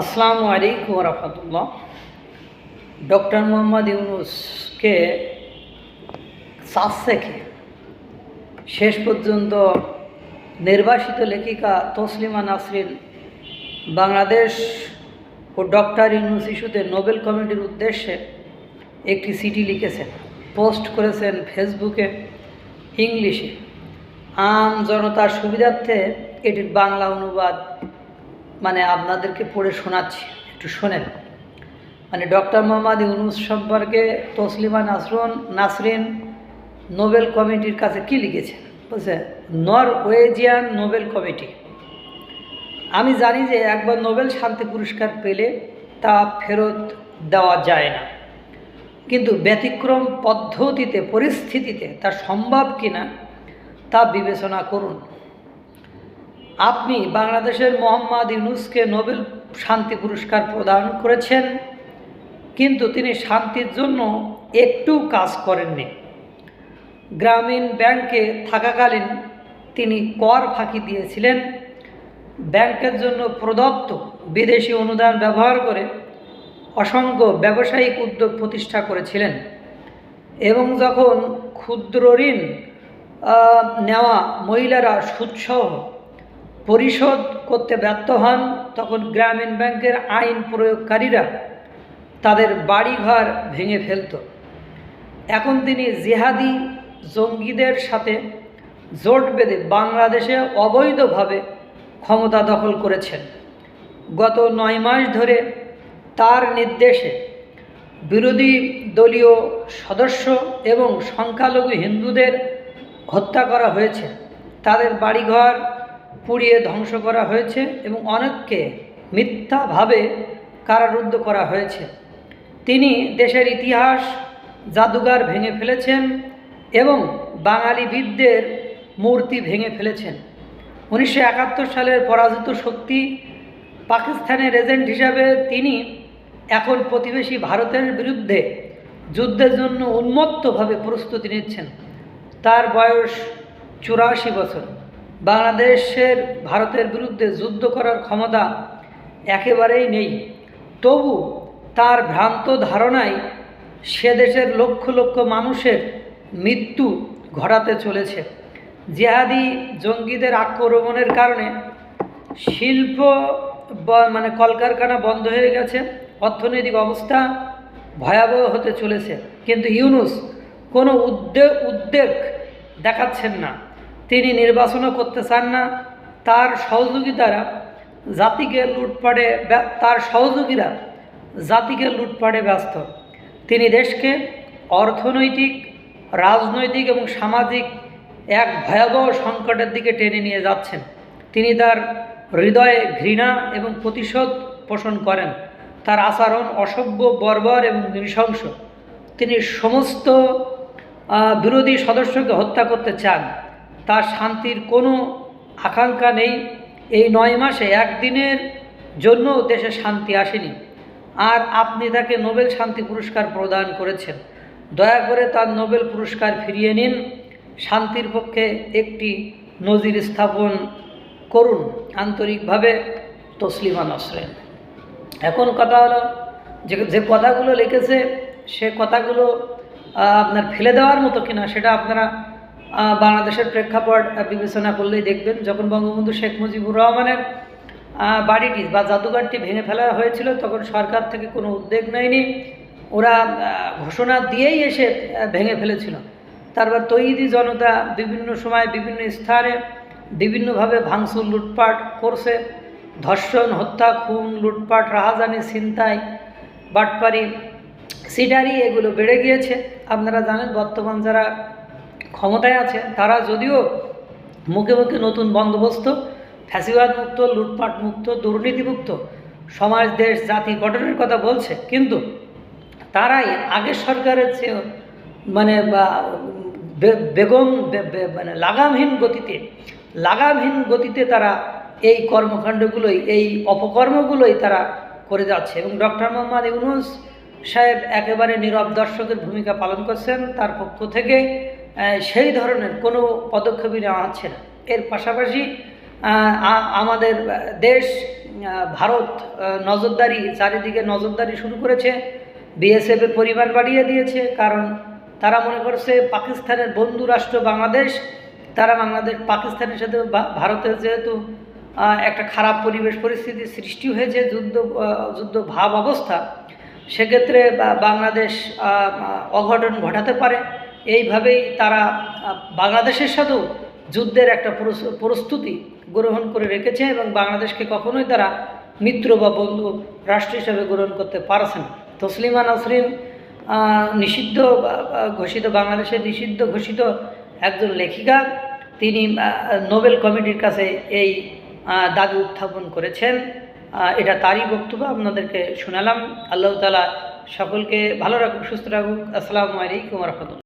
আসসালামু আলাইকুম রহমতুল্লাহ। ডক্টর মোহাম্মদ ইউনূসকে সাস থেকে শেষ পর্যন্ত নির্বাসিত লেখিকা তসলিমা নাসরিন বাংলাদেশ ও ডক্টর ইউনূস ইস্যুতে নোবেল কমিটির উদ্দেশ্যে একটি চিঠি লিখেছেন, পোস্ট করেছেন ফেসবুকে ইংলিশে। আম জনতার সুবিধার্থে এটির বাংলা অনুবাদ আপনাদেরকে পড়ে শোনাচ্ছি, একটু শোনেন। ডক্টর মোহাম্মদ ইউনূস সম্পর্কে তসলিমা নাসরিন নোবেল কমিটির কাছে কি লিখেছে বলছে, নরওয়েজিয়ান নোবেল কমিটি, আমি জানি যে একবার নোবেল শান্তি পুরস্কার পেলে তা ফেরত দেওয়া যায় না, কিন্তু ব্যতিক্রম পদ্ধতিতে পরিস্থিতিতে তা সম্ভব কিনা তা বিবেচনা করুন। আপনি বাংলাদেশের মোহাম্মদ ইউনূসকে নোবেল শান্তি পুরস্কার প্রদান করেছেন, কিন্তু তিনি শান্তির জন্য একটু কাজ করেননি। গ্রামীণ ব্যাংকে থাকাকালীন তিনি কর ফাঁকি দিয়েছিলেন, ব্যাংকের জন্য প্রদত্ত বিদেশি অনুদান ব্যবহার করে অসংখ্য ব্যবসায়িক উদ্যোগ প্রতিষ্ঠা করেছিলেন এবং যখন ক্ষুদ্র ঋণ নেওয়া মহিলারা সুদসহ পরিশোধ করতে ব্যর্থ হন, তখন গ্রামীণ ব্যাংকের আইন প্রয়োগকারীরা তাদের বাড়িঘর ভেঙে ফেলত। এখন তিনি জিহাদি জঙ্গিদের সাথে জোট বেঁধে বাংলাদেশে অবৈধভাবে ক্ষমতা দখল করেছেন। গত 9 মাস ধরে তার নির্দেশে বিরোধী দলীয় সদস্য এবং সংখ্যালঘু হিন্দুদের হত্যা করা হয়েছে, তাদের বাড়িঘর পুড়িয়ে ধ্বংস করা হয়েছে এবং অনেককে মিথ্যাভাবে কারারুদ্ধ করা হয়েছে। তিনি দেশের ইতিহাস জাদুঘর ভেঙে ফেলেছেন এবং বাঙালি বীরদের মূর্তি ভেঙে ফেলেছেন। 1971 সালের পরাজিত শক্তি পাকিস্তানের এজেন্ট হিসাবে তিনি এখন প্রতিবেশী ভারতের বিরুদ্ধে যুদ্ধের জন্য উন্মত্তভাবে প্রস্তুতি নিচ্ছেন। তার বয়স 84 বছর। বাংলাদেশের ভারতের বিরুদ্ধে যুদ্ধ করার ক্ষমতা একেবারেই নেই, তবু তার ভ্রান্ত ধারণায় সে দেশের লক্ষ লক্ষ মানুষের মৃত্যু ঘটাতে চলেছে। জিহাদি জঙ্গিদের আক্রমণের কারণে শিল্প কলকারখানা বন্ধ হয়ে গেছে, অর্থনৈতিক অবস্থা ভয়াবহ হতে চলেছে, কিন্তু ইউনূস কোনো উদ্বেগ দেখাচ্ছেন না। তিনি নির্বাচনও করতে চান না। তার সহযোগীরা জাতিকে লুটপাটে ব্যস্ত। তিনি দেশকে অর্থনৈতিক, রাজনৈতিক এবং সামাজিক এক ভয়াবহ সংকটের দিকে টেনে নিয়ে যাচ্ছেন। তিনি তার হৃদয়ে ঘৃণা এবং প্রতিশোধ পোষণ করেন। তার আচরণ অসভ্য, বর্বর এবং নৃশংস। তিনি সমস্ত বিরোধী সদস্যকে হত্যা করতে চান। তার শান্তির কোনো আকাঙ্ক্ষা নেই। এই 9 মাসে একদিনের জন্য দেশে শান্তি আসেনি, আর আপনি তাকে নোবেল শান্তি পুরস্কার প্রদান করেছেন। দয়া করে তার নোবেল পুরস্কার ফিরিয়ে নিন। শান্তির পক্ষে একটি নজির স্থাপন করুন। আন্তরিকভাবে তসলিমা নাসরিন। এখন কথা হলো, যে কথাগুলো লিখেছে সে কথাগুলো আপনার ফেলে দেওয়ার মতো কিনা সেটা আপনারা বাংলাদেশের প্রেক্ষাপট বিবেচনা করলেই দেখবেন। যখন বঙ্গবন্ধু শেখ মুজিবুর রহমানের বাড়িটি বা জাদুঘরটি ভেঙে ফেলা হয়েছিল, তখন সরকার থেকে কোনো উদ্যোগ নেয়নি। ওরা ঘোষণা দিয়েই এসে ভেঙে ফেলেছিল। তারপর তৌহিদি জনতা বিভিন্ন সময় বিভিন্ন স্থানে বিভিন্নভাবে ভাঙচুর, লুটপাট করছে। ধর্ষণ, হত্যা, খুন, লুটপাট, রাহাজানি, ছিনতাই, বাটপারি, সিটারি এগুলো বেড়ে গিয়েছে। আপনারা জানেন, বর্তমান যারা ক্ষমতায় আছে তারা যদিও মুখে মুখে নতুন বন্দোবস্ত, ফ্যাসিবাদ মুক্ত, লুটপাট মুক্ত, দুর্নীতিমুক্ত সমাজ, দেশ, জাতি গঠনের কথা বলছে, কিন্তু তারাই আগের সরকারের চেয়ে লাগামহীন গতিতে তারা এই কর্মকাণ্ডগুলোই, এই অপকর্মগুলোই তারা করে যাচ্ছে। এবং ডক্টর মোহাম্মদ ইউনূস সাহেব একেবারে নীরব দর্শকের ভূমিকা পালন করছেন। তার পক্ষ থেকে সেই ধরনের কোনো পদক্ষেপই নেওয়া হচ্ছে না। এর পাশাপাশি আমাদের দেশ ভারত নজরদারি, চারিদিকে নজরদারি শুরু করেছে, বিএসএফের পরিমাণ বাড়িয়ে দিয়েছে, কারণ তারা মনে করছে পাকিস্তানের বন্ধু রাষ্ট্র বাংলাদেশ, তারা পাকিস্তানের সাথে ভারতের যেহেতু একটা খারাপ পরিবেশ পরিস্থিতির সৃষ্টি হয়েছে, যুদ্ধ ভাব অবস্থা, সেক্ষেত্রে বাংলাদেশ অঘটন ঘটাতে পারে, এইভাবেই তারা বাংলাদেশের সাথেও যুদ্ধের একটা প্রস্তুতি গ্রহণ করে রেখেছে এবং বাংলাদেশকে কখনোই তারা মিত্র বা বন্ধু রাষ্ট্র হিসাবে গ্রহণ করতে পারছে না। তসলিমা নাসরিন নিষিদ্ধ ঘোষিত, বাংলাদেশের নিষিদ্ধ ঘোষিত একজন লেখিকা, তিনি নোবেল কমিটির কাছে এই দাবি উত্থাপন করেছেন। এটা তারই বক্তব্য আপনাদেরকে শোনালাম। আল্লাহ তাআলা সকলকে ভালো রাখুক, সুস্থ রাখুক। আসসালামু আলাইকুম ওয়া রাহমাতুল্লাহ।